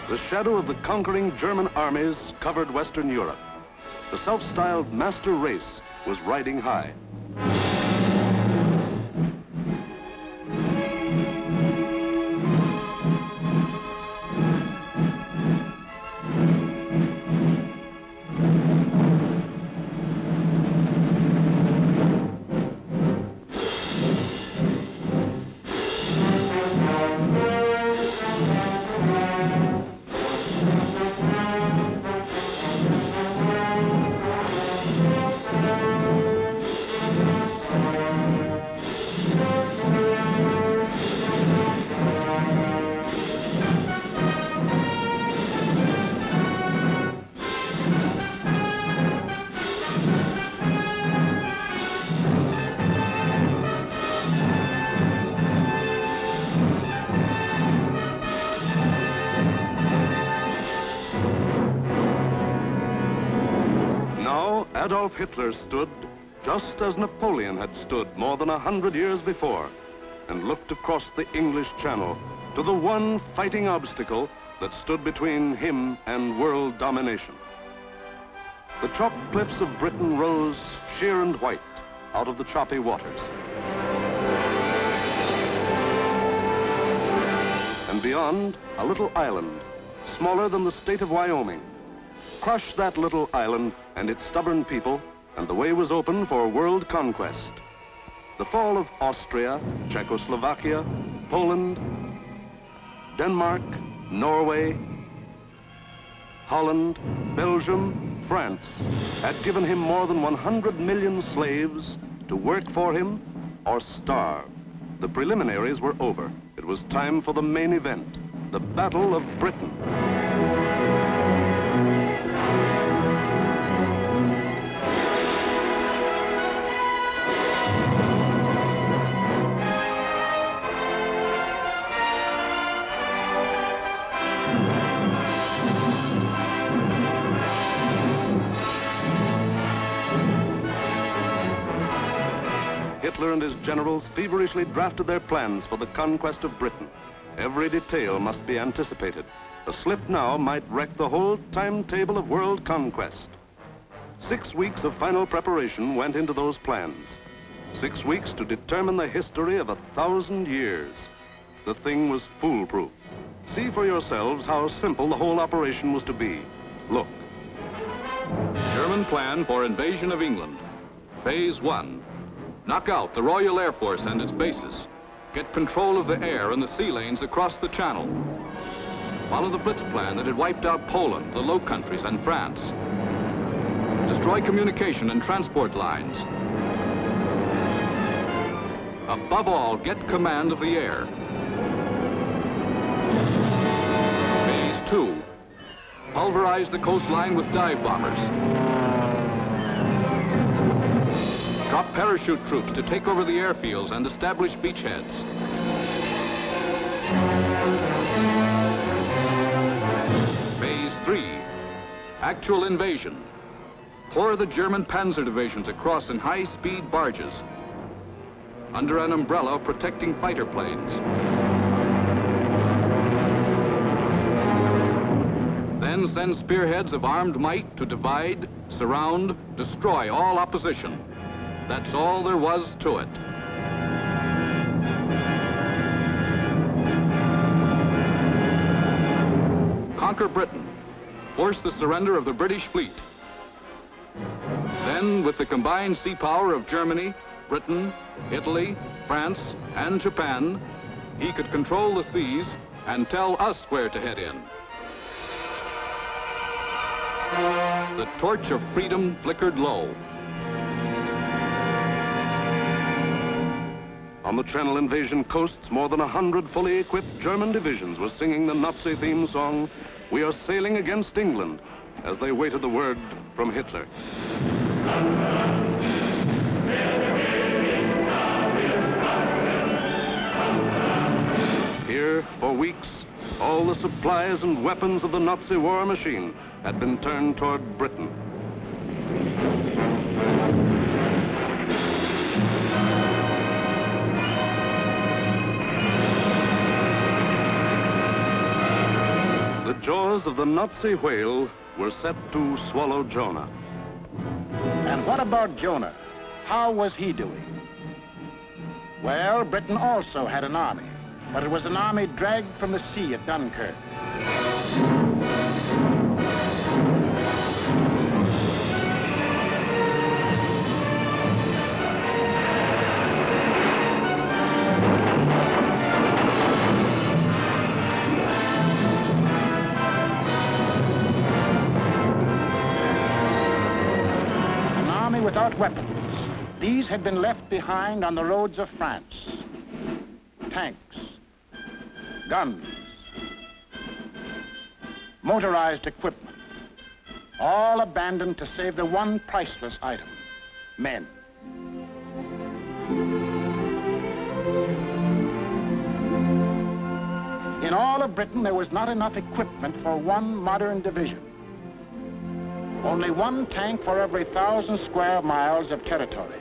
The shadow of the conquering German armies covered Western Europe. The self-styled master race was riding high. Adolf Hitler stood just as Napoleon had stood more than 100 years before and looked across the English Channel to the one fighting obstacle that stood between him and world domination. The chalk cliffs of Britain rose sheer and white out of the choppy waters. And beyond, a little island, smaller than the state of Wyoming. Crush that little island and its stubborn people, and the way was open for world conquest. The fall of Austria, Czechoslovakia, Poland, Denmark, Norway, Holland, Belgium, France had given him more than 100 million slaves to work for him or starve. The preliminaries were over. It was time for the main event, the Battle of Britain. Hitler and his generals feverishly drafted their plans for the conquest of Britain. Every detail must be anticipated. A slip now might wreck the whole timetable of world conquest. 6 weeks of final preparation went into those plans. 6 weeks to determine the history of 1,000 years. The thing was foolproof. See for yourselves how simple the whole operation was to be. Look. German plan for invasion of England. Phase 1. Knock out the Royal Air Force and its bases. Get control of the air and the sea lanes across the Channel. Follow the Blitz plan that had wiped out Poland, the Low Countries, and France. Destroy communication and transport lines. Above all, get command of the air. Phase 2. Pulverize the coastline with dive bombers. Drop parachute troops to take over the airfields and establish beachheads. Phase 3. Actual invasion. Pour the German panzer divisions across in high-speed barges under an umbrella protecting fighter planes. Then send spearheads of armed might to divide, surround, destroy all opposition. That's all there was to it. Conquer Britain. Force the surrender of the British fleet. Then, with the combined sea power of Germany, Britain, Italy, France, and Japan, he could control the seas and tell us where to head in. The torch of freedom flickered low. On the Channel invasion coasts, more than 100 fully equipped German divisions were singing the Nazi theme song, "We are sailing against England," as they waited the word from Hitler. Here, for weeks, all the supplies and weapons of the Nazi war machine had been turned toward Britain. The jaws of the Nazi whale were set to swallow Jonah. And what about Jonah? How was he doing? Well, Britain also had an army, but it was an army dragged from the sea at Dunkirk. Without weapons. These had been left behind on the roads of France. Tanks, guns, motorized equipment, all abandoned to save the one priceless item, men. In all of Britain, there was not enough equipment for one modern division. Only one tank for every 1,000 square miles of territory.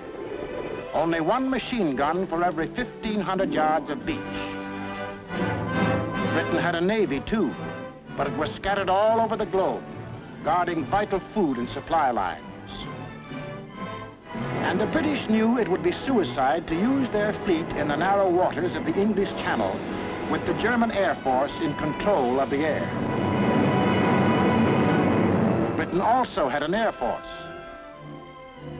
Only one machine gun for every 1,500 yards of beach. Britain had a navy too, but it was scattered all over the globe, guarding vital food and supply lines. And the British knew it would be suicide to use their fleet in the narrow waters of the English Channel with the German Air Force in control of the air. Britain also had an air force.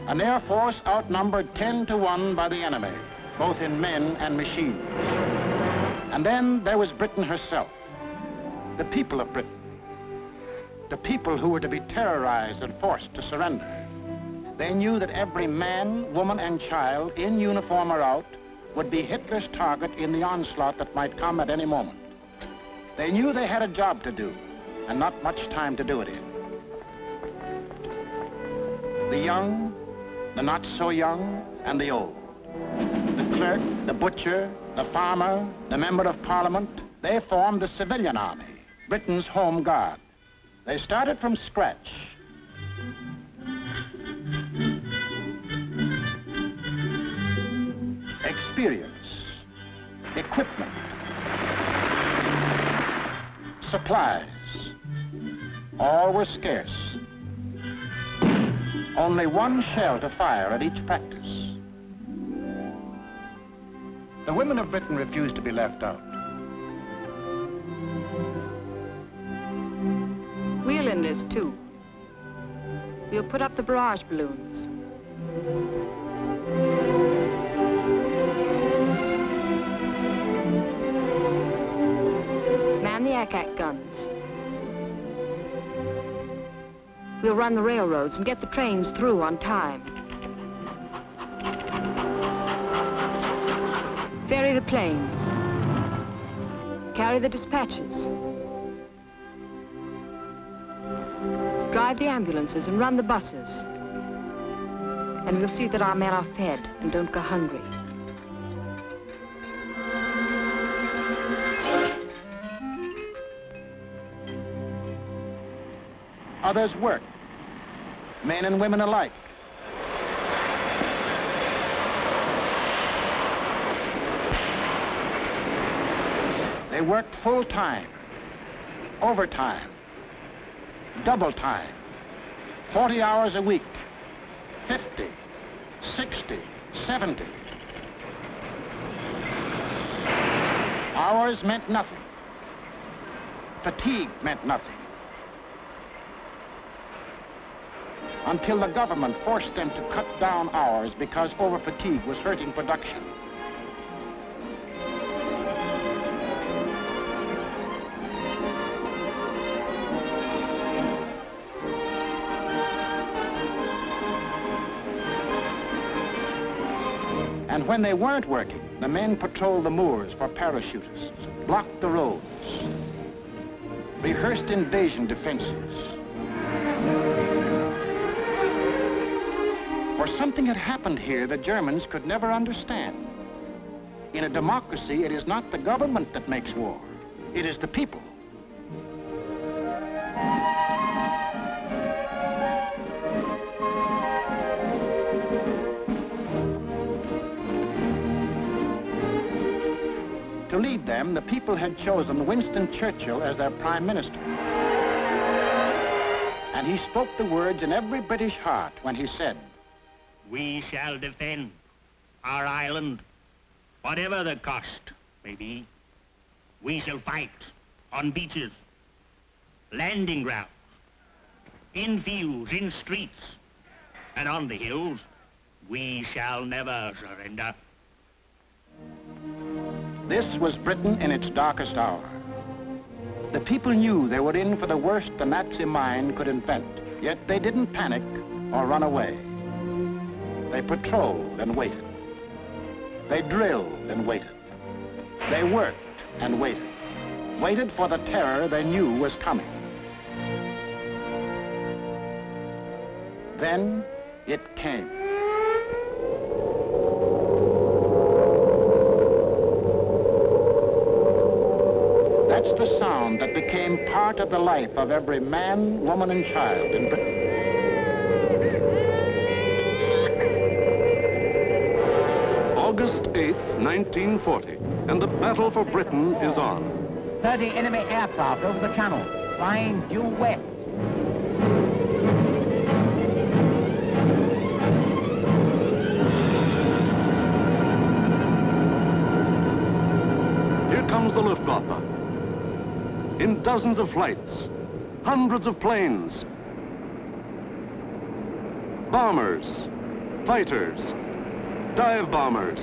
An air force outnumbered 10 to 1 by the enemy, both in men and machines. And then there was Britain herself, the people of Britain, the people who were to be terrorized and forced to surrender. They knew that every man, woman, and child, in uniform or out, would be Hitler's target in the onslaught that might come at any moment. They knew they had a job to do, and not much time to do it in. The young, the not so young, and the old. The clerk, the butcher, the farmer, the member of parliament, they formed the civilian army, Britain's home guard. They started from scratch. Experience, equipment, supplies, all were scarce. Only one shell to fire at each practice. The women of Britain refused to be left out. We'll enlist too. We'll put up the barrage balloons. Man the ack-ack guns. We'll run the railroads and get the trains through on time. Ferry the planes. Carry the dispatches. Drive the ambulances and run the buses. And we'll see that our men are fed and don't go hungry. Others worked, men and women alike. They worked full time, overtime, double time, 40 hours a week, 50, 60, 70. Hours meant nothing. Fatigue meant nothing. Until the government forced them to cut down hours because over-fatigue was hurting production. And when they weren't working, the men patrolled the moors for parachutists, blocked the roads, rehearsed invasion defenses. For something had happened here the Germans could never understand. In a democracy, it is not the government that makes war. It is the people. To To lead them, the people had chosen Winston Churchill as their prime minister. And he spoke the words in every British heart when he said, "We shall defend our island, whatever the cost may be. We shall fight on beaches, landing grounds, in fields, in streets, and on the hills. We shall never surrender." This was Britain in its darkest hour. The people knew they were in for the worst the Nazi mind could invent, yet they didn't panic or run away. They patrolled and waited. They drilled and waited. They worked and waited. Waited for the terror they knew was coming. Then it came. That's the sound that became part of the life of every man, woman, and child in Britain. August 8th, 1940, and the battle for Britain is on. 30 enemy aircraft over the channel, flying due west. Here comes the Luftwaffe. In dozens of flights, hundreds of planes, bombers, fighters, dive bombers,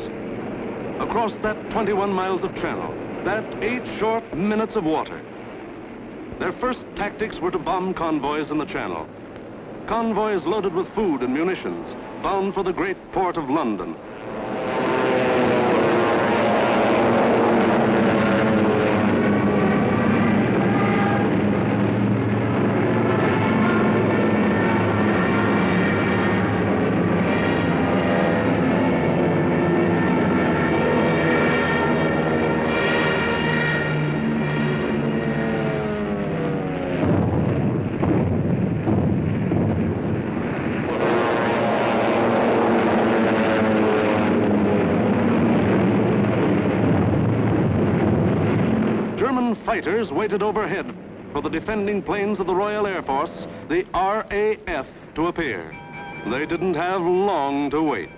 across that 21 miles of channel, that 8 short minutes of water. Their first tactics were to bomb convoys in the channel. Convoys loaded with food and munitions, bound for the great port of London. Fighters waited overhead for the defending planes of the Royal Air Force, the RAF, to appear. They didn't have long to wait.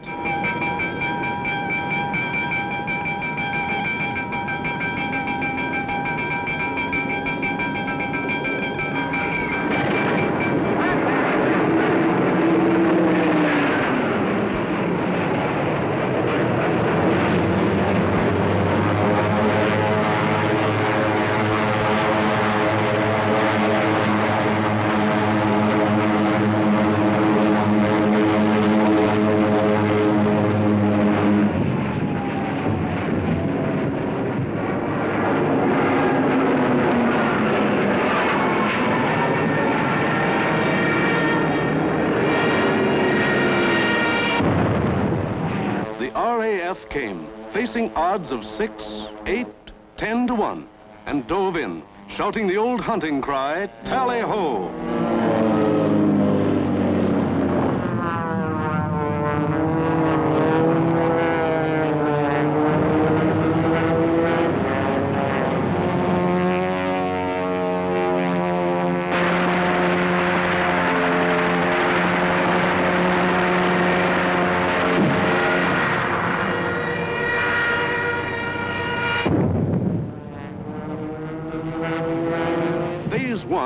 Came, facing odds of 6, 8, 10 to 1, and dove in, shouting the old hunting cry, "Tally-ho!"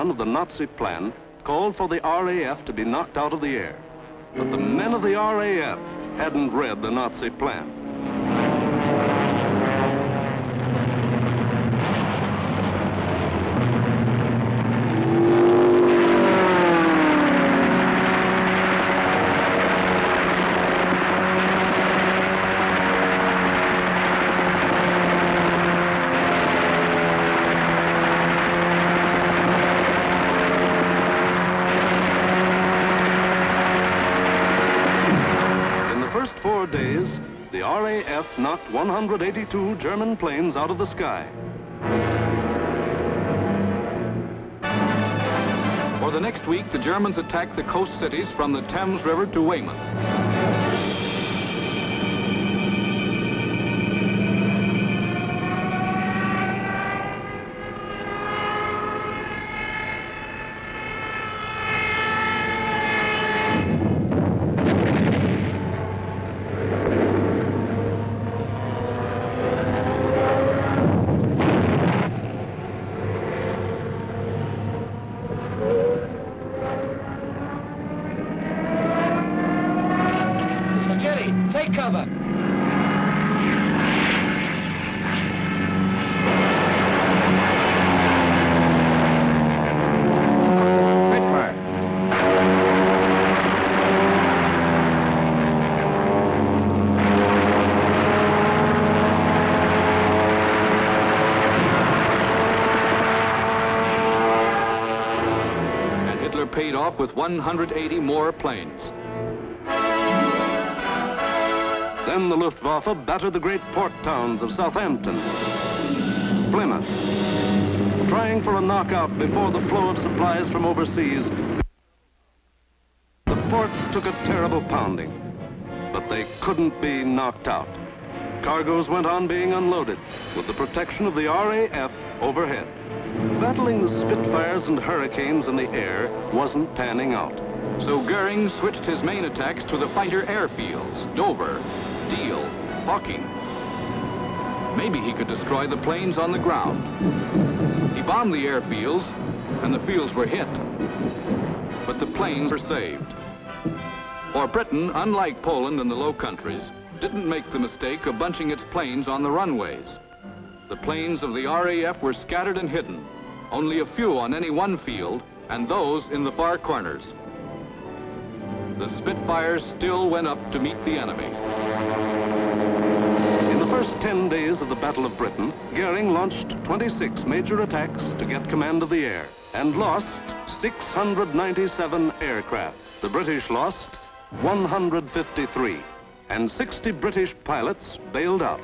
Of the Nazi plan called for the RAF to be knocked out of the air. But the men of the RAF hadn't read the Nazi plan. The RAF knocked 182 German planes out of the sky. For the next week, the Germans attacked the coast cities from the Thames River to Weymouth. paid off with 180 more planes. Then the Luftwaffe battered the great port towns of Southampton, Plymouth, trying for a knockout before the flow of supplies from overseas. The ports took a terrible pounding, but they couldn't be knocked out. Cargoes went on being unloaded with the protection of the RAF overhead. Battling the Spitfires and Hurricanes in the air wasn't panning out. So Goring switched his main attacks to the fighter airfields, Dover, Deal, Hawking. Maybe he could destroy the planes on the ground. He bombed the airfields, and the fields were hit. But the planes were saved. For Britain, unlike Poland and the Low Countries, didn't make the mistake of bunching its planes on the runways. The planes of the RAF were scattered and hidden, only a few on any one field, and those in the far corners. The Spitfires still went up to meet the enemy. In the first 10 days of the Battle of Britain, Goring launched 26 major attacks to get command of the air and lost 697 aircraft. The British lost 153, and 60 British pilots bailed out.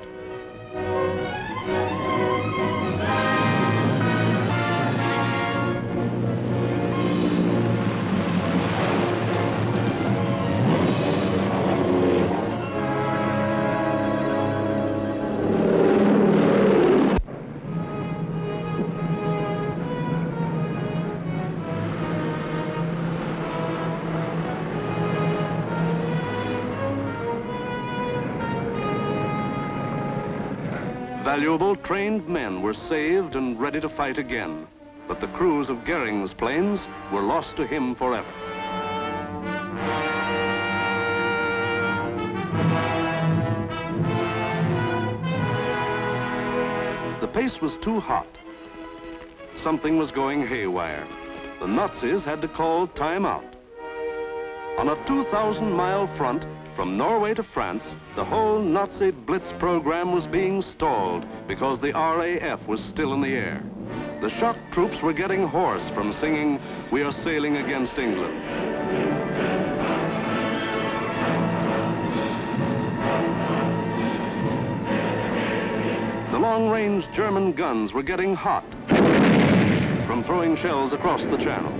Valuable, trained men were saved and ready to fight again, but the crews of Goring's planes were lost to him forever. The pace was too hot. Something was going haywire. The Nazis had to call time out. On a 2,000-mile front, from Norway to France, the whole Nazi Blitz program was being stalled because the RAF was still in the air. The shock troops were getting hoarse from singing, "We are sailing against England." The long-range German guns were getting hot from throwing shells across the channel.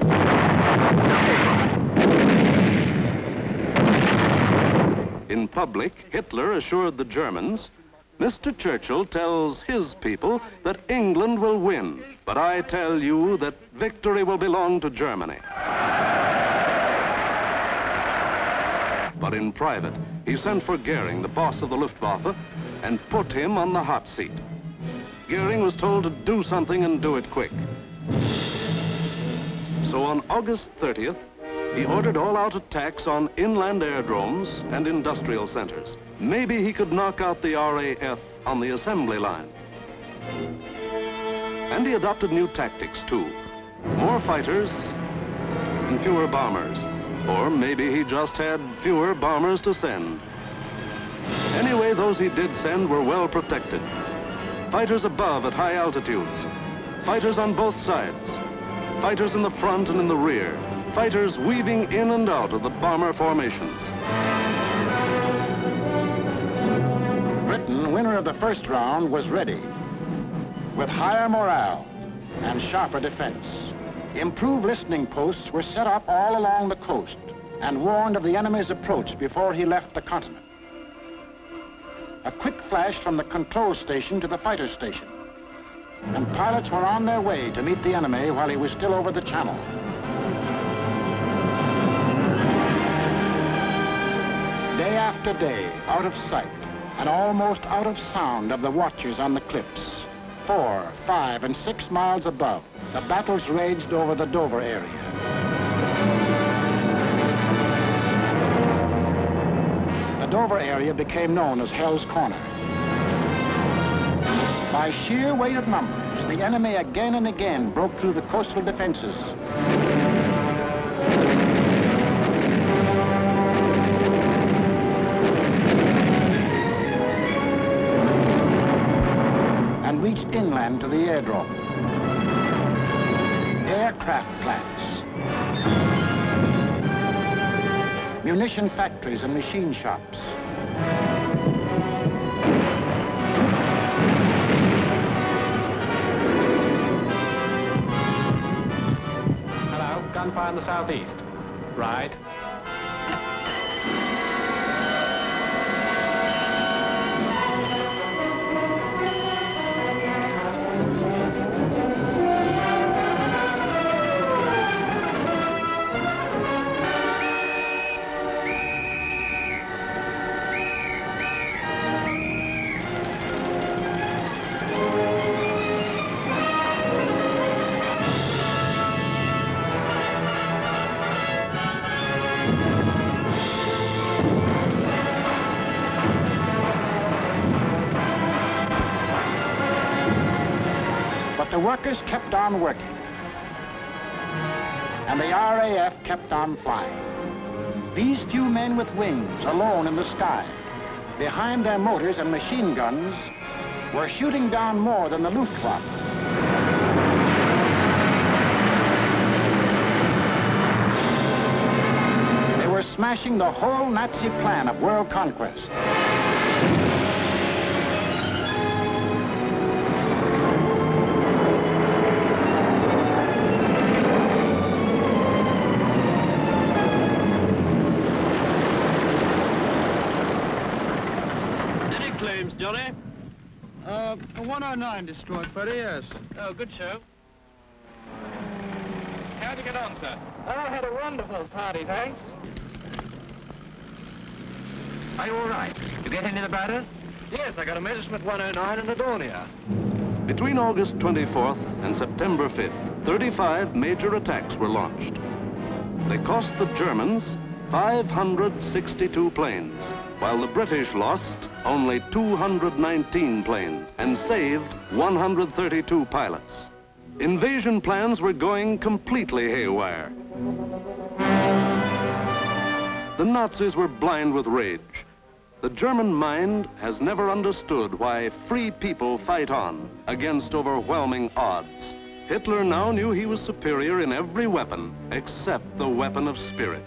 In public, Hitler assured the Germans, "Mr. Churchill tells his people that England will win, but I tell you that victory will belong to Germany." But in private, he sent for Goring, the boss of the Luftwaffe, and put him on the hot seat. Goring was told to do something and do it quick. So on August 30th, he ordered all-out attacks on inland aerodromes and industrial centers. Maybe he could knock out the RAF on the assembly line. And he adopted new tactics, too. More fighters and fewer bombers. Or maybe he just had fewer bombers to send. Anyway, those he did send were well protected. Fighters above at high altitudes. Fighters on both sides. Fighters in the front and in the rear. Fighters weaving in and out of the bomber formations. Britain, winner of the first round, was ready. With higher morale and sharper defense. Improved listening posts were set up all along the coast and warned of the enemy's approach before he left the continent. A quick flash from the control station to the fighter station. And pilots were on their way to meet the enemy while he was still over the channel. Day after day, out of sight and almost out of sound of the watchers on the cliffs, 4, 5, and 6 miles above, the battles raged over the Dover area. The Dover area became known as Hell's Corner. By sheer weight of numbers, the enemy again and again broke through the coastal defenses. And reached inland to the airdrome. Aircraft plants. munition factories and machine shops. Hello, gunfire in the southeast. Right. The workers kept on working, and the RAF kept on flying. These few men with wings, alone in the sky, behind their motors and machine guns, were shooting down more than the Luftwaffe. They were smashing the whole Nazi plan of world conquest. Johnny? 109 destroyed, Freddie, yes. Oh, good show. How'd you get on, sir? Oh, I had a wonderful party, thanks. Are you all right? You get any of the batters? Yes, I got a Messerschmitt 109 in Adonia. Between August 24th and September 5th, 35 major attacks were launched. They cost the Germans 562 planes, while the British lost only 219 planes and saved 132 pilots. Invasion plans were going completely haywire. The Nazis were blind with rage. The German mind has never understood why free people fight on against overwhelming odds. Hitler now knew he was superior in every weapon except the weapon of spirit.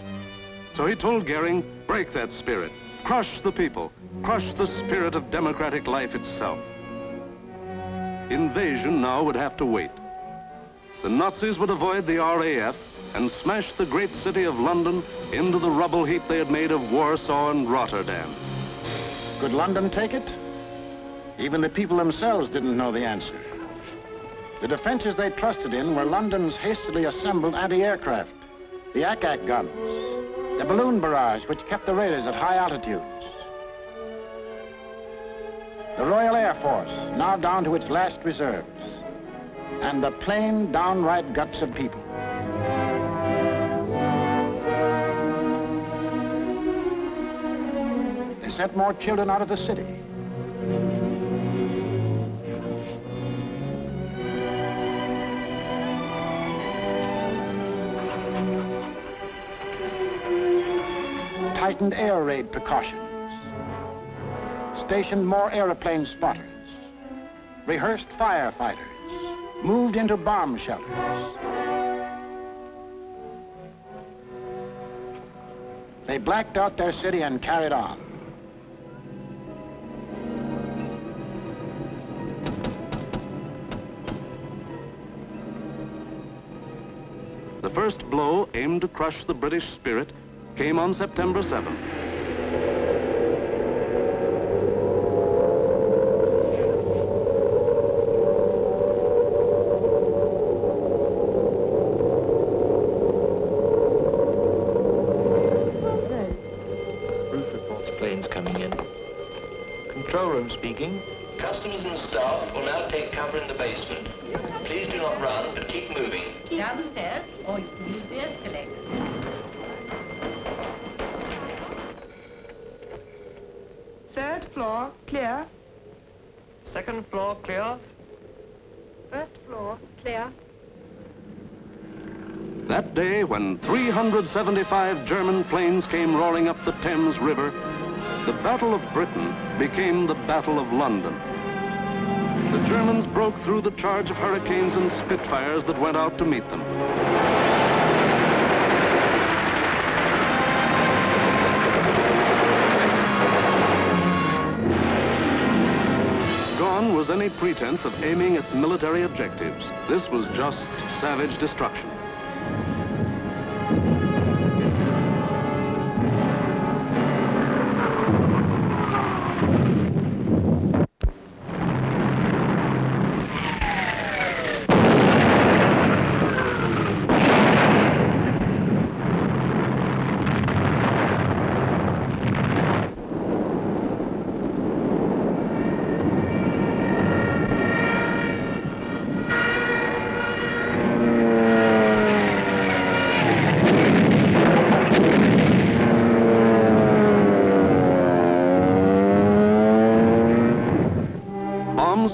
So he told Goering, break that spirit, crush the people, crush the spirit of democratic life itself. Invasion now would have to wait. The Nazis would avoid the RAF and smash the great city of London into the rubble heap they had made of Warsaw and Rotterdam. Could London take it? Even the people themselves didn't know the answer. The defenses they trusted in were London's hastily assembled anti-aircraft, the ack-ack guns, the balloon barrage which kept the raiders at high altitudes, the Royal Air Force, now down to its last reserves, and the plain, downright guts of people. They sent more children out of the city. Tightened air raid precautions, stationed more airplane spotters, rehearsed firefighters, moved into bomb shelters. They blacked out their city and carried on. The first blow, aimed to crush the British spirit, came on September 7th. Roof reports planes coming in. Control room speaking. Customers and staff will now take cover in the basement. Please do not run, but keep moving. Down the stairs, or you can use the escalator. Third floor, clear. Second floor, clear. First floor, clear. That day, when 375 German planes came roaring up the Thames River, the Battle of Britain became the Battle of London. The Germans broke through the charge of Hurricanes and Spitfires that went out to meet them. pretense of aiming at military objectives. This was just savage destruction.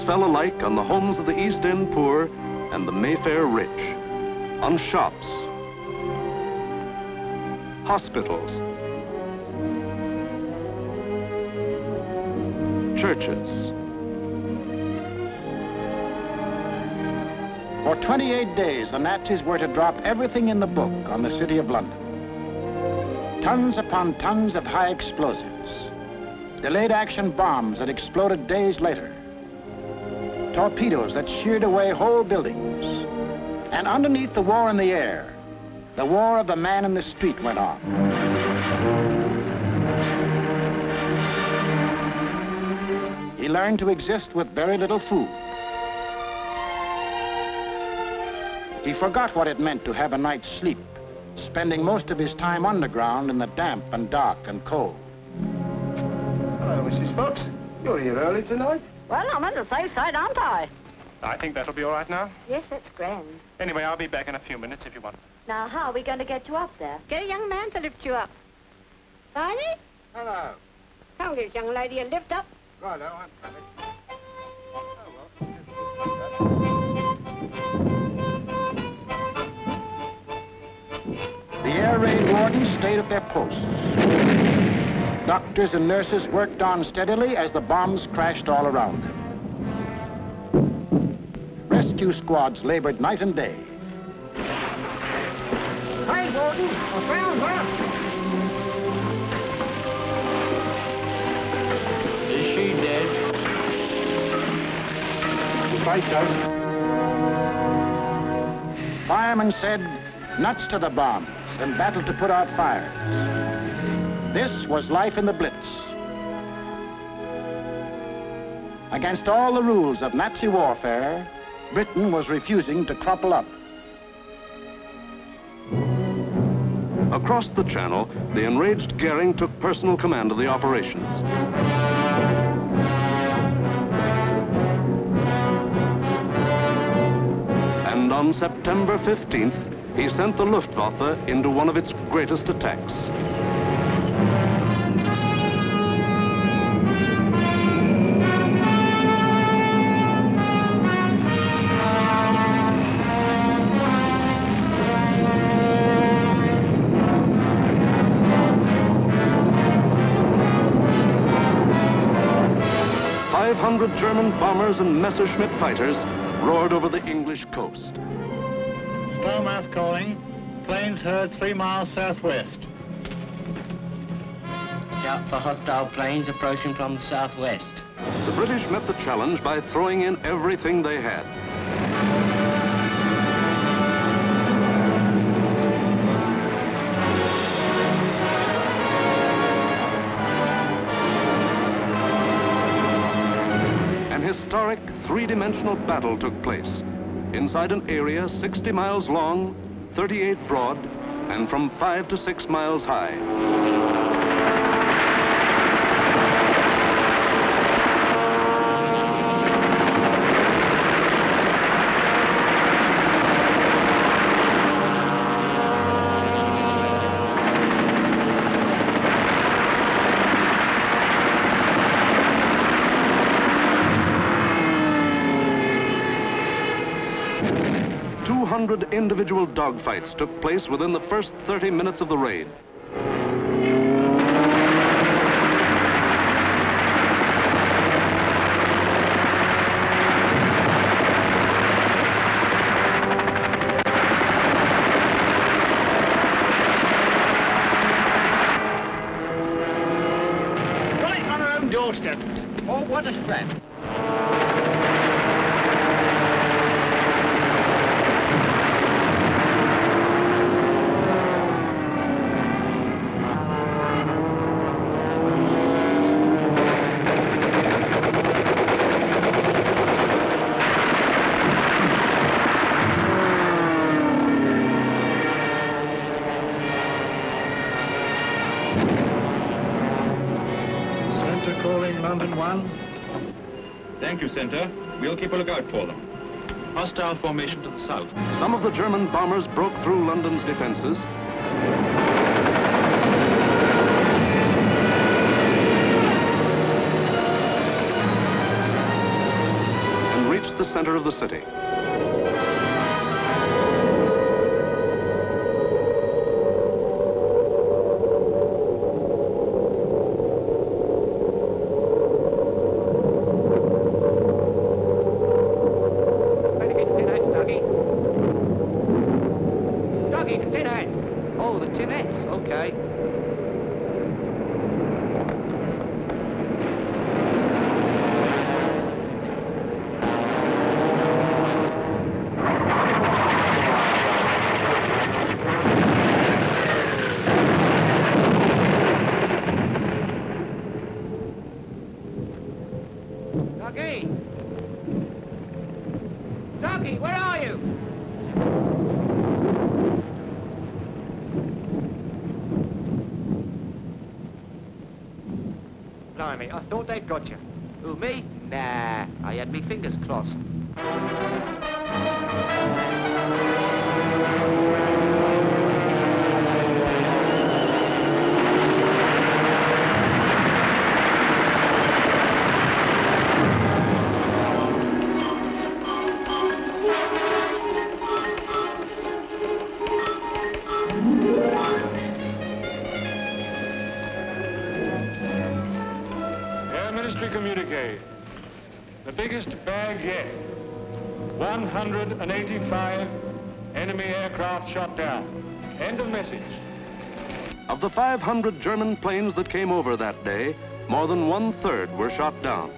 Fell alike on the homes of the East End poor and the Mayfair rich, on shops, hospitals, churches. For 28 days, the Nazis were to drop everything in the book on the city of London. Tons upon tons of high explosives, delayed action bombs that exploded days later, torpedoes that sheared away whole buildings. And underneath the war in the air, the war of the man in the street went on. He learned to exist with very little food. He forgot what it meant to have a night's sleep, spending most of his time underground in the damp and dark and cold. Hello, Mrs. Fox. You're here early tonight. Well, I'm on the safe side, aren't I? I think that'll be all right now. Yes, that's grand. Anyway, I'll be back in a few minutes if you want. Now, how are we going to get you up there? Get a young man to lift you up. Barney? Hello. Tell this young lady a lift up. Righto, I'm coming. The air raid wardens stayed at their posts. Doctors and nurses worked on steadily as the bombs crashed all around them. Rescue squads labored night and day. Hi, Gordon. I found her. Is she dead? Afraid so. Firemen said, nuts to the bombs, and battled to put out fires. This was life in the Blitz. Against all the rules of Nazi warfare, Britain was refusing to crumple up. Across the Channel, the enraged Goring took personal command of the operations. And on September 15th, he sent the Luftwaffe into one of its greatest attacks. German bombers and Messerschmitt fighters roared over the English coast. Starmouth calling. Planes heard 3 miles southwest. Shout for hostile planes approaching from the southwest. The British met the challenge by throwing in everything they had. Historic three-dimensional battle took place inside an area 60 miles long, 38 broad, and from 5 to 6 miles high. 200 individual dogfights took place within the first 30 minutes of the raid. Right on our own doorstep. Oh, what a scrap. calling London 1. Thank you, Centre. We'll keep a lookout for them. Hostile formation to the south. Some of the German bombers broke through London's defenses. And reached the center of the city. Blimey, I thought they'd got you. Who, me? Nah, I had me fingers crossed. Communique. The biggest bag yet. 185 enemy aircraft shot down. End of message. Of the 500 German planes that came over that day, more than 1/3 were shot down.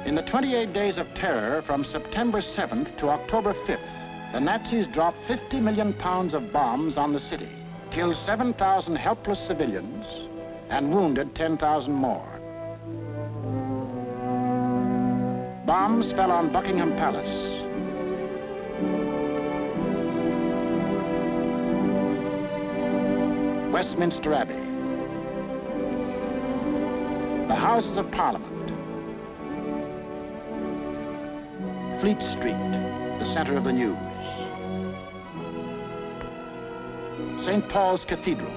In the 28 days of terror from September 7th to October 5th, the Nazis dropped 50 million pounds of bombs on the city, killed 7,000 helpless civilians, and wounded 10,000 more. Bombs fell on Buckingham Palace, Westminster Abbey, the Houses of Parliament, Fleet Street, the center of the news, St. Paul's Cathedral.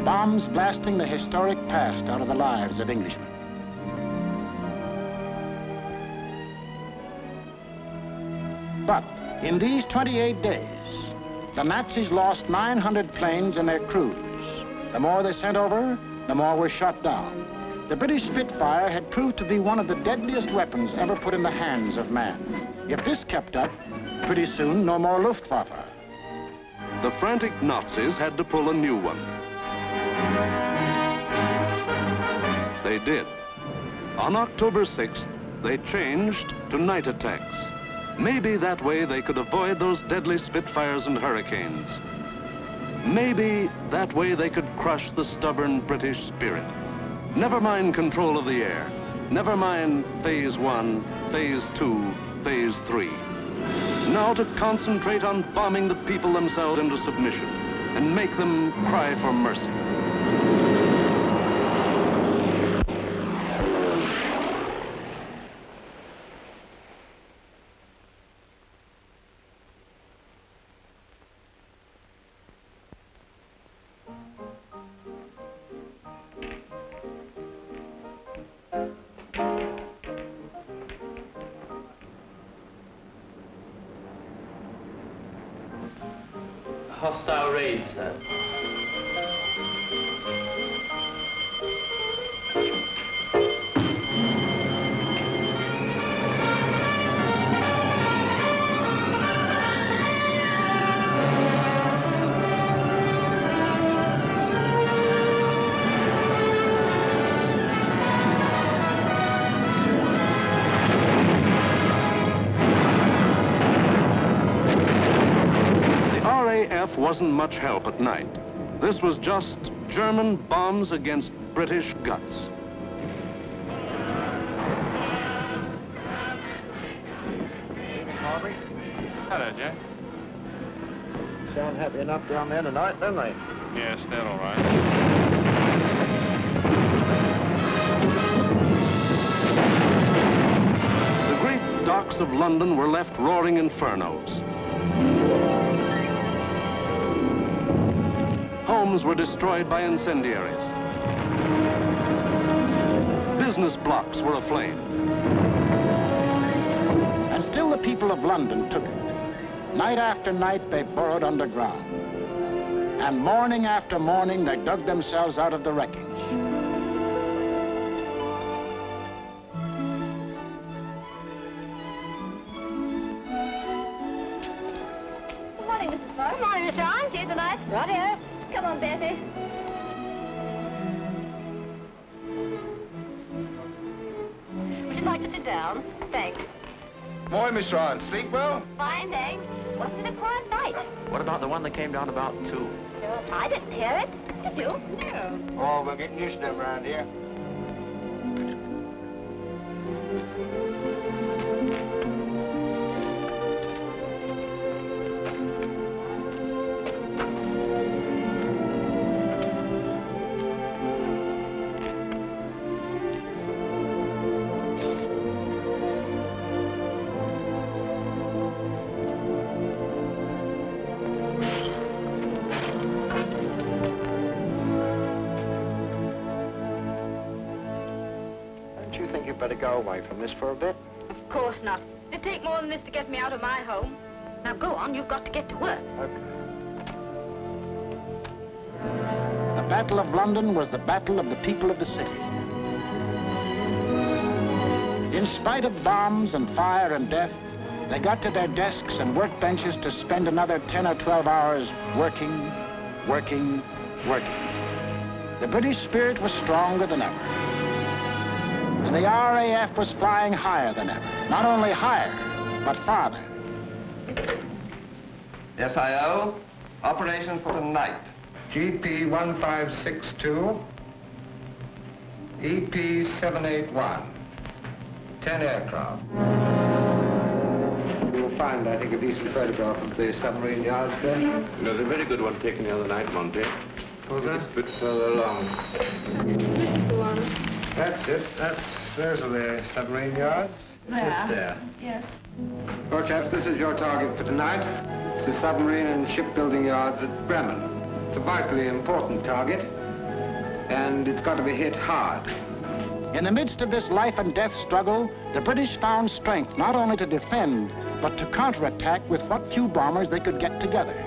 Bombs blasting the historic past out of the lives of Englishmen. But in these 28 days, the Nazis lost 900 planes and their crews. The more they sent over, the more were shot down. The British Spitfire had proved to be one of the deadliest weapons ever put in the hands of man. If this kept up, pretty soon no more Luftwaffe. The frantic Nazis had to pull a new one. They did. On October 6th, they changed to night attacks. Maybe that way they could avoid those deadly Spitfires and Hurricanes. Maybe that way they could crush the stubborn British spirit. Never mind control of the air. Never mind Phase 1, Phase 2, Phase 3. Now to concentrate on bombing the people themselves into submission and make them cry for mercy. Hostile raid, sir. Wasn't much help at night. This was just German bombs against British guts. Harvey. Hello, Jack. Sound happy enough down there tonight, don't they? Yes, they're all right. The great docks of London were left roaring infernos. Homes were destroyed by incendiaries. Business blocks were aflame. And still the people of London took it. Night after night, they burrowed underground. And morning after morning, they dug themselves out of the wreckage. Good morning, Mrs. Forrest. Good morning, Mr. Arne. See you tonight. Right here. Come on, Bessie. Would you like to sit down? Thanks. Morning, Miss Ryan. Sleep well? Fine, thanks. Wasn't it a quiet night? What about the one that came down about 2? I didn't hear it. Did you? No. Oh, we're getting used to them around here. Better go away from this for a bit. Of course not. It'd take more than this to get me out of my home. Now go on, you've got to get to work. Okay. The Battle of London was the battle of the people of the city. In spite of bombs and fire and death, they got to their desks and workbenches to spend another 10 or 12 hours working, working, working. The British spirit was stronger than ever. And the RAF was flying higher than ever. Not only higher, but farther. SIO, operation for tonight. GP 1562, EP 781, 10 aircraft. You'll find, I think, a decent photograph of the submarine yards there. There's a very good one taken the other night, Monty. Was there? A bit further along. That's it. Those are the submarine yards. There. Just there. Yes. Well, chaps, this is your target for tonight. It's the submarine and shipbuilding yards at Bremen. It's a vitally important target, and it's got to be hit hard. In the midst of this life and death struggle, the British found strength not only to defend, but to counterattack with what few bombers they could get together.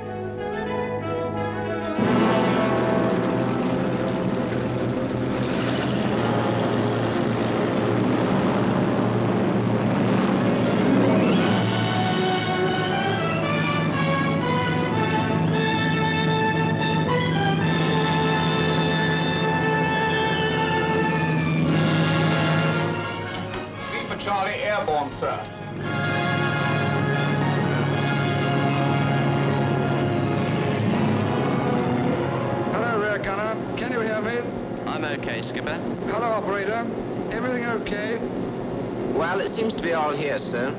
Charlie airborne, sir. Hello, rear gunner. Can you hear me? I'm okay, Skipper. Hello, operator. Everything okay? Well, it seems to be all here, sir.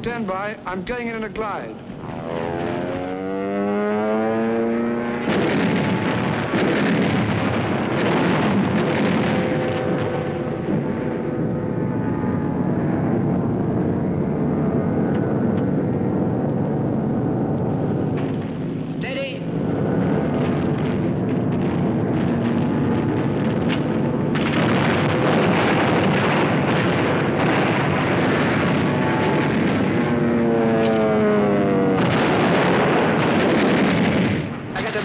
Stand by. I'm going in a glide. Steady.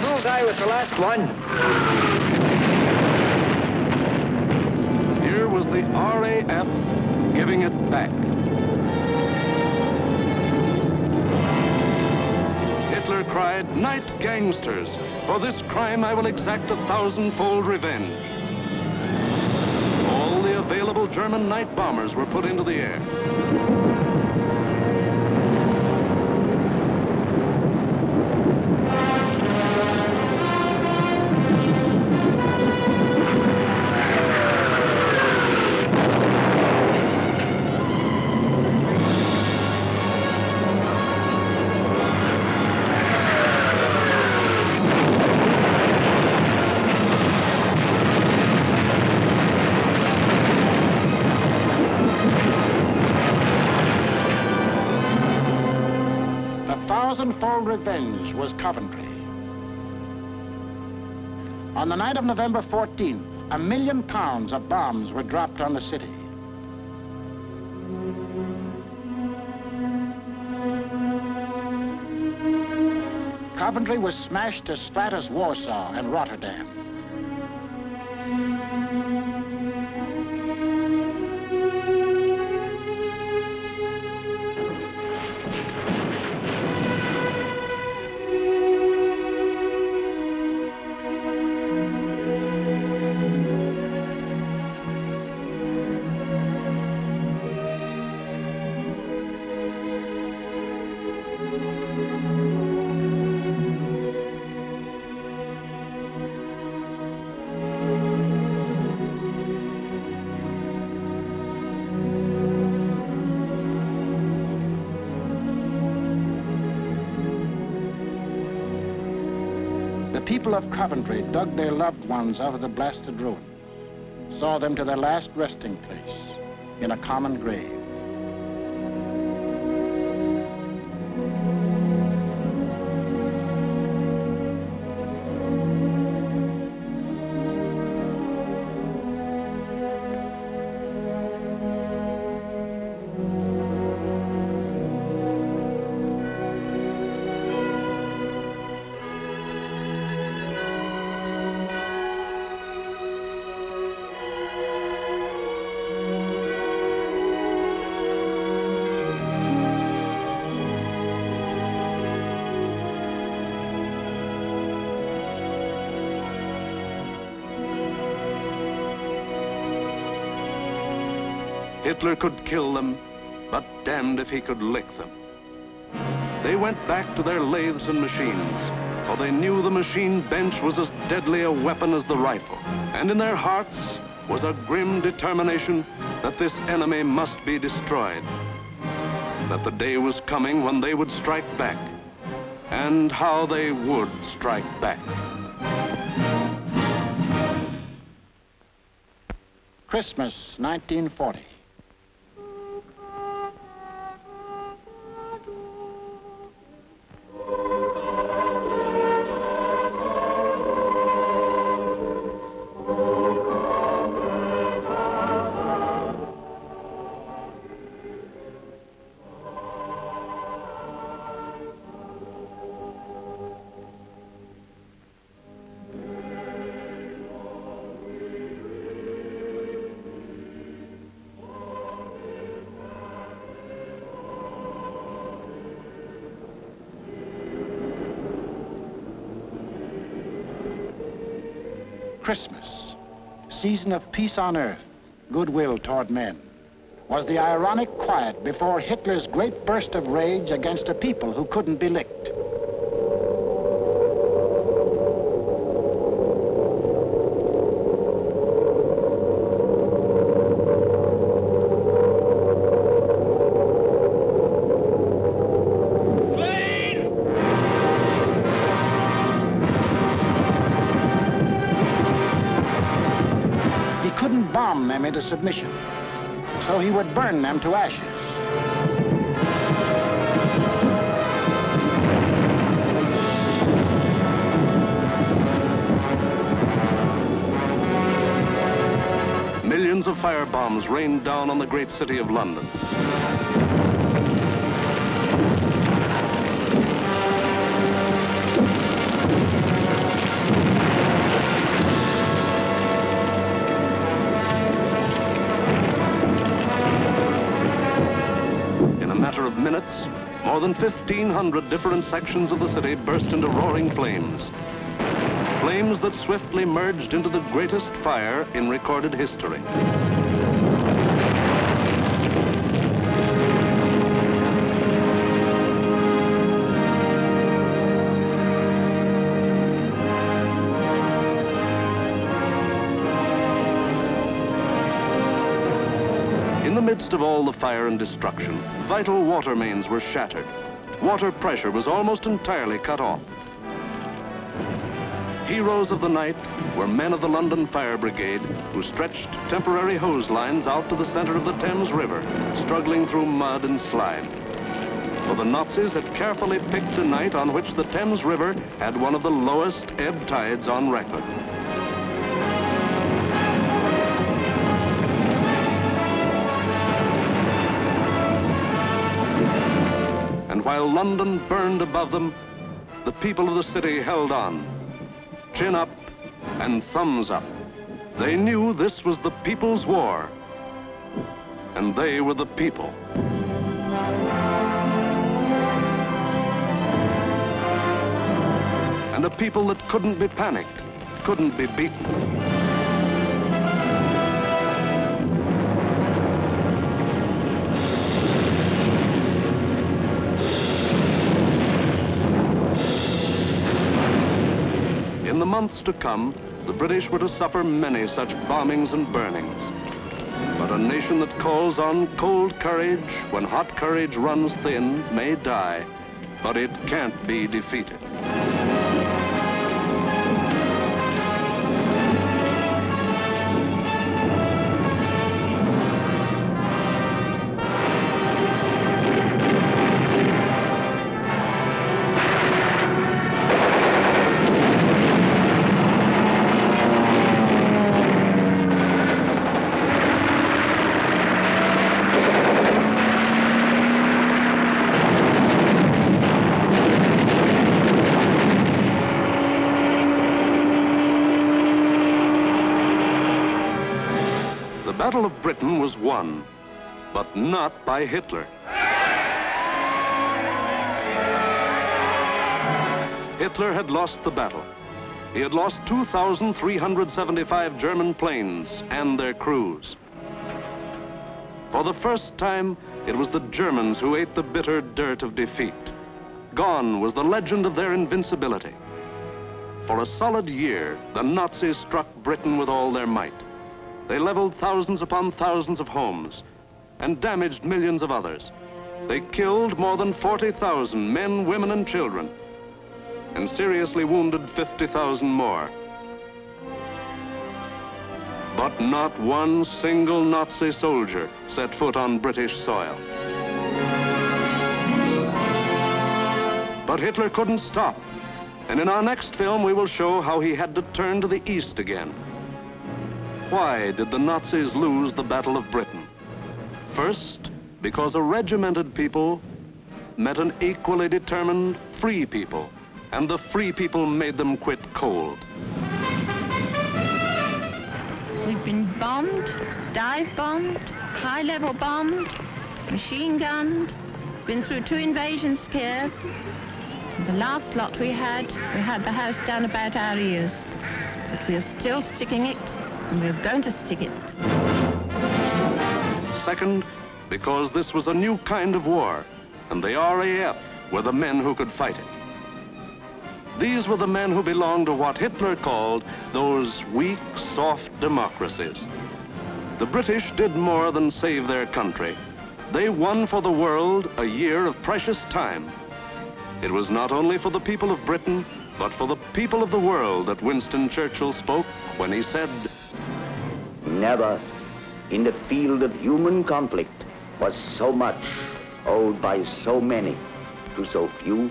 Bullseye was the last one. Here was the RAF giving it back. cried, "Night gangsters! For this crime I will exact 1,000-fold revenge." All the available German night bombers were put into the air. Thousand-fold revenge was Coventry. On the night of November 14th, 1 million pounds of bombs were dropped on the city. Coventry was smashed as flat as Warsaw and Rotterdam. The people of Coventry dug their loved ones out of the blasted ruin, saw them to their last resting place in a common grave. Hitler could kill them, but damned if he could lick them. They went back to their lathes and machines, for they knew the machine bench was as deadly a weapon as the rifle. And in their hearts was a grim determination that this enemy must be destroyed, that the day was coming when they would strike back, and how they would strike back. Christmas, 1940. Christmas, season of peace on earth, goodwill toward men, was the ironic quiet before Hitler's great burst of rage against a people who couldn't be licked. Bomb them into submission, so he would burn them to ashes. Millions of firebombs rained down on the great city of London. Minutes, more than 1,500 different sections of the city burst into roaring flames. Flames that swiftly merged into the greatest fire in recorded history. In the midst of all the fire and destruction, vital water mains were shattered. Water pressure was almost entirely cut off. Heroes of the night were men of the London Fire Brigade who stretched temporary hose lines out to the center of the Thames River, struggling through mud and slime. For the Nazis had carefully picked a night on which the Thames River had one of the lowest ebb tides on record. And while London burned above them, the people of the city held on. Chin up and thumbs up. They knew this was the people's war, and they were the people. And a people that couldn't be panicked, couldn't be beaten. In the months to come, the British were to suffer many such bombings and burnings. But a nation that calls on cold courage when hot courage runs thin may die, but it can't be defeated. The Battle of Britain was won, but not by Hitler. Hitler had lost the battle. He had lost 2,375 German planes and their crews. For the first time, it was the Germans who ate the bitter dirt of defeat. Gone was the legend of their invincibility. For a solid year, the Nazis struck Britain with all their might. They leveled thousands upon thousands of homes and damaged millions of others. They killed more than 40,000 men, women, and children, and seriously wounded 50,000 more. But not one single Nazi soldier set foot on British soil. But Hitler couldn't stop, and in our next film we will show how he had to turn to the east again. Why did the Nazis lose the Battle of Britain? First, because a regimented people met an equally determined free people, and the free people made them quit cold. We've been bombed, dive bombed, high-level bombed, machine gunned, been through 2 invasion scares. And the last lot we had the house down about our ears. But we're still sticking it, and we're going to stick it. Second, because this was a new kind of war, and the RAF were the men who could fight it. These were the men who belonged to what Hitler called those weak, soft democracies. The British did more than save their country. They won for the world a year of precious time. It was not only for the people of Britain, but for the people of the world that Winston Churchill spoke when he said, "Never in the field of human conflict was so much owed by so many to so few